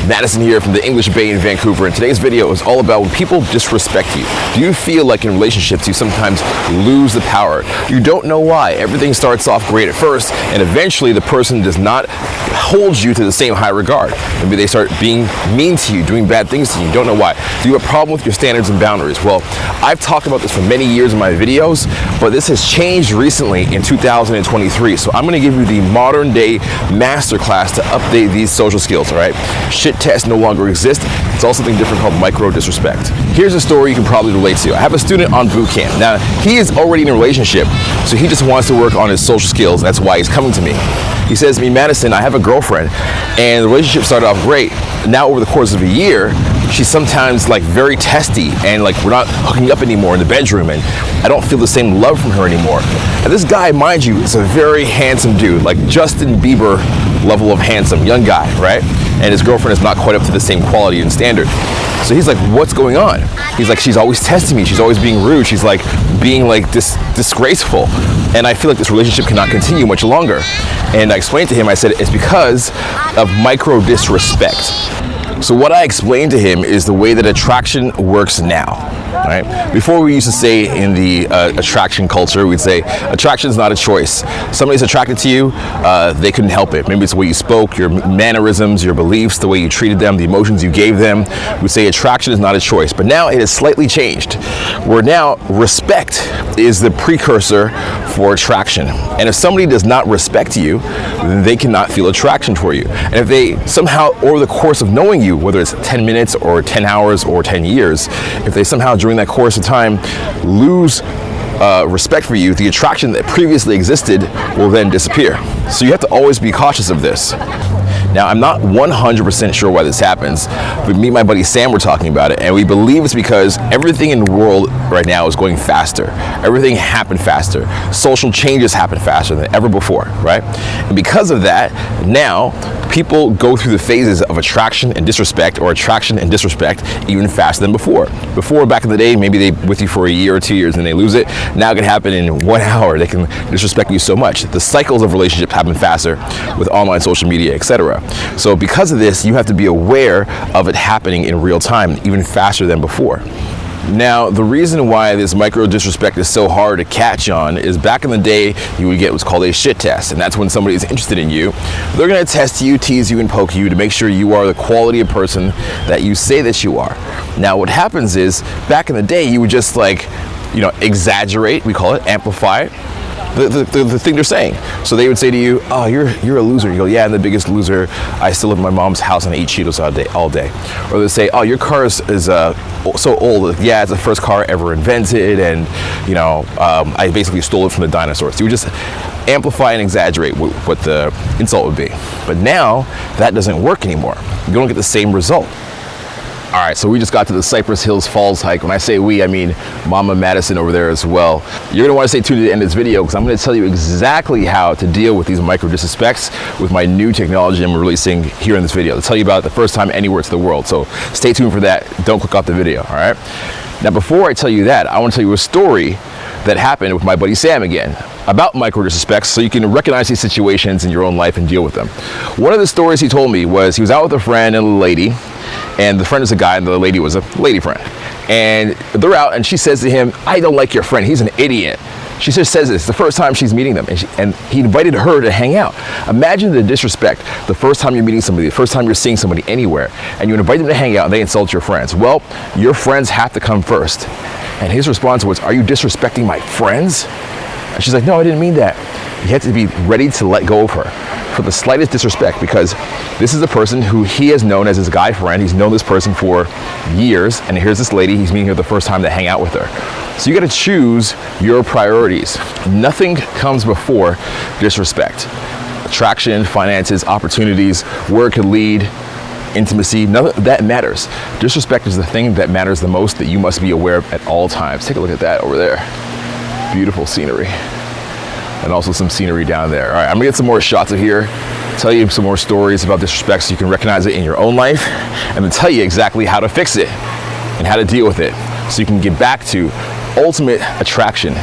Madison here from the English Bay in Vancouver, and today's video is all about when people disrespect you. Do you feel like in relationships you sometimes lose the power? You don't know why. Everything starts off great at first, and eventually the person does not hold you to the same high regard. Maybe they start being mean to you, doing bad things to you. You don't know why. Do you have a problem with your standards and boundaries? Well, I've talked about this for many years in my videos, but this has changed recently in 2023. So I'm going to give you the modern day masterclass to update these social skills, all right? Shit tests no longer exist. It's all something different called micro disrespect. Here's a story you can probably relate to. I have a student on boot camp. Now, he is already in a relationship, so he just wants to work on his social skills. That's why he's coming to me. He says to me, Madison, I have a girlfriend, and the relationship started off great. Now, over the course of a year, she's sometimes like very testy, and like we're not hooking up anymore in the bedroom, and I don't feel the same love from her anymore. And this guy, mind you, is a very handsome dude, like Justin Bieber level of handsome, young guy, right? And his girlfriend is not quite up to the same quality and standard. So he's like, what's going on? He's like, she's always testing me. She's always being rude. She's like being like disgraceful. And I feel like this relationship cannot continue much longer. And I explained to him, I said, it's because of micro disrespect. So what I explained to him is the way that attraction works now. Right? Before, we used to say in the attraction culture, we'd say attraction is not a choice. Somebody's attracted to you, they couldn't help it. Maybe it's the way you spoke, your mannerisms, your beliefs, the way you treated them, the emotions you gave them. We'd say attraction is not a choice. But now it has slightly changed, where now respect is the precursor for attraction. And if somebody does not respect you, then they cannot feel attraction for you. And if they somehow, over the course of knowing you, whether it's 10 minutes or 10 hours or 10 years, if they somehow during that course of time lose respect for you, the attraction that previously existed will then disappear. So you have to always be cautious of this. Now, I'm not 100% sure why this happens, but me and my buddy Sam were talking about it, and we believe it's because everything in the world right now is going faster. Everything happened faster. Social changes happen faster than ever before, right? And because of that, now people go through the phases of attraction and disrespect, or attraction and disrespect, even faster than before. Before, back in the day, maybe they with you for a year or 2 years and they lose it. Now it can happen in 1 hour. They can disrespect you so much. The cycles of relationships happen faster with online social media, etc. So because of this, you have to be aware of it happening in real time, even faster than before. Now, the reason why this micro disrespect is so hard to catch on is back in the day, you would get what's called a shit test, and that's when somebody is interested in you. They're going to test you, tease you, and poke you to make sure you are the quality of person that you say that you are. Now, what happens is, back in the day, you would just like, exaggerate, we call it, amplify the thing they're saying. So they would say to you, oh, you're a loser. You go, yeah, I'm the biggest loser. I still live in my mom's house and I eat Cheetos all day. Or they say, oh, your car is so old. Yeah, it's the first car ever invented, and I basically stole it from the dinosaurs. You would just amplify and exaggerate what the insult would be. But now that doesn't work anymore. You don't get the same result. All right, so we just got to the Cypress Hills Falls hike. When I say we, I mean Mama Madison over there as well. You're gonna wanna stay tuned to the end of this video, because I'm gonna tell you exactly how to deal with these micro disrespects with my new technology I'm releasing here in this video. I'll tell you about it the first time anywhere to the world. So stay tuned for that. Don't click off the video, all right? Now, before I tell you that, I wanna tell you a story that happened with my buddy Sam again about micro disrespects, so you can recognize these situations in your own life and deal with them. One of the stories he told me was he was out with a friend and a lady, and the friend is a guy and the lady was a lady friend. And they're out and she says to him, I don't like your friend, he's an idiot. She just says this the first time she's meeting them, and he invited her to hang out. Imagine the disrespect the first time you're meeting somebody, the first time you're seeing somebody anywhere, and you invite them to hang out and they insult your friends. Well, your friends have to come first. And his response was, are you disrespecting my friends? And she's like, no, I didn't mean that. You have to be ready to let go of her for the slightest disrespect, because this is a person who he has known as his guy friend. He's known this person for years, and here's this lady, he's meeting her the first time to hang out with her. So you gotta choose your priorities. Nothing comes before disrespect. Attraction, finances, opportunities, where it could lead, intimacy, none of that matters. Disrespect is the thing that matters the most, that you must be aware of at all times. Take a look at that over there. Beautiful scenery. And also some scenery down there. All right, I'm gonna get some more shots of here, tell you some more stories about disrespect so you can recognize it in your own life, and then tell you exactly how to fix it and how to deal with it so you can get back to ultimate attraction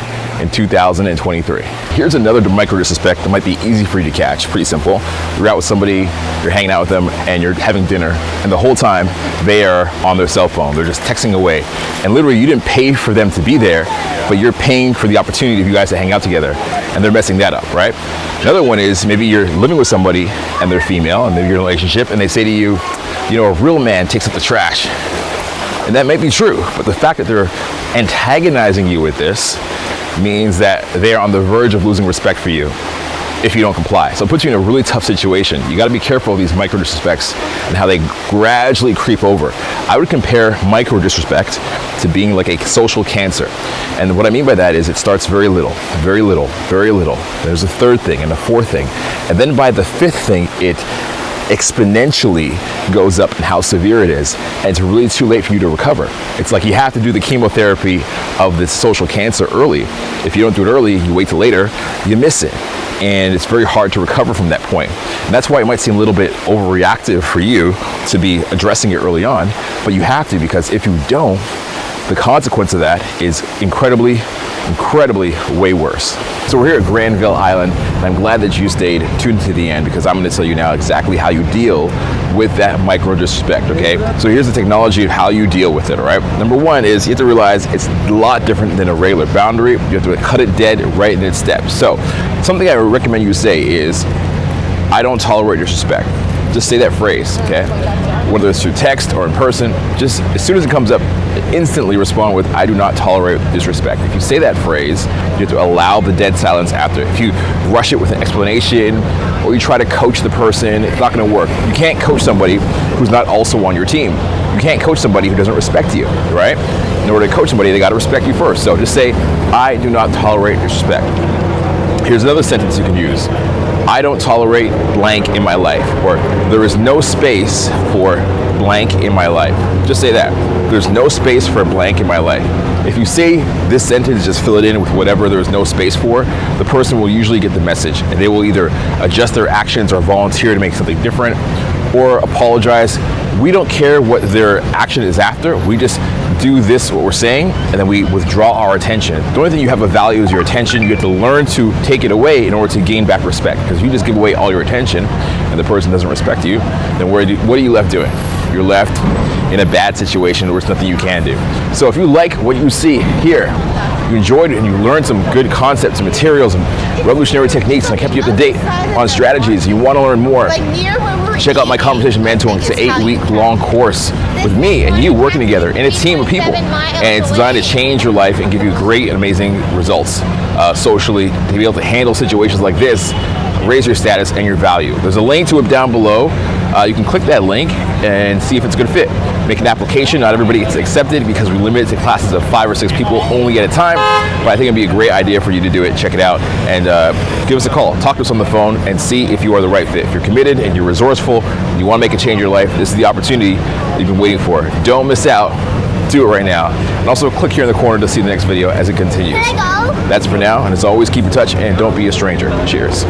in 2023. Here's another micro disrespect that might be easy for you to catch. Pretty simple. You're out with somebody, you're hanging out with them, and you're having dinner, and the whole time they are on their cell phone. They're just texting away. And literally you didn't pay for them to be there, but you're paying for the opportunity of you guys to hang out together, and they're messing that up, right? Another one is maybe you're living with somebody and they're female and maybe you're in a relationship and they say to you, you know, a real man takes up the trash. And that may be true, but the fact that they're antagonizing you with this means that they are on the verge of losing respect for you if you don't comply. So it puts you in a really tough situation. You got to be careful of these micro disrespects and how they gradually creep over. I would compare micro disrespect to being like a social cancer. And what I mean by that is it starts very little, very little, very little. There's a third thing and a fourth thing. And then by the fifth thing, it exponentially goes up in how severe it is, and it's really too late for you to recover. It's like you have to do the chemotherapy of this social cancer early. If you don't do it early, you wait till later, you miss it. And it's very hard to recover from that point. And that's why it might seem a little bit overreactive for you to be addressing it early on, but you have to, because if you don't, the consequence of that is incredibly way worse. So we're here at Granville Island, and I'm glad that you stayed tuned to the end, because I'm going to tell you now exactly how you deal with that micro disrespect, okay? So here's the technology of how you deal with it, all right? Number one is you have to realize it's a lot different than a regular boundary. You have to cut it dead right in its steps. So something I would recommend you say is, I don't tolerate disrespect. Just say that phrase, okay? Whether it's through text or in person, just as soon as it comes up, instantly respond with, I do not tolerate disrespect. If you say that phrase, you have to allow the dead silence after. If you rush it with an explanation or you try to coach the person, it's not going to work. You can't coach somebody who's not also on your team. You can't coach somebody who doesn't respect you, right? In order to coach somebody, they got to respect you first. So just say, I do not tolerate disrespect. Here's another sentence you can use. I don't tolerate blank in my life, or there is no space for blank in my life. Just say that. There's no space for blank in my life. If you say this sentence, just fill it in with whatever there is no space for, the person will usually get the message, and they will either adjust their actions or volunteer to make something different or apologize. We don't care what their action is after. We just do this, what we're saying, and then we withdraw our attention. The only thing you have of value is your attention. You have to learn to take it away in order to gain back respect. Because if you just give away all your attention and the person doesn't respect you, then what are you left doing? You're left in a bad situation where there's nothing you can do. So if you like what you see here, you enjoyed it and you learned some good concepts and materials and revolutionary techniques, and I kept you up to date on strategies, you want to learn more, check out my Conversation Mentoring. It's an 8-week long course with me and you working together in a team of people, and it's designed to change your life and give you great and amazing results socially, to be able to handle situations like this, raise your status and your value. There's a link to it down below. You can click that link and see if it's a good fit. Make an application. Not everybody gets accepted because we limit it to classes of 5 or 6 people only at a time, but I think it'd be a great idea for you to do it. Check it out and give us a call. Talk to us on the phone and see if you are the right fit. If you're committed and you're resourceful and you want to make a change in your life, this is the opportunity that you've been waiting for. Don't miss out. Do it right now. And also click here in the corner to see the next video as it continues. Can I go? That's for now, and as always, keep in touch and don't be a stranger. Cheers.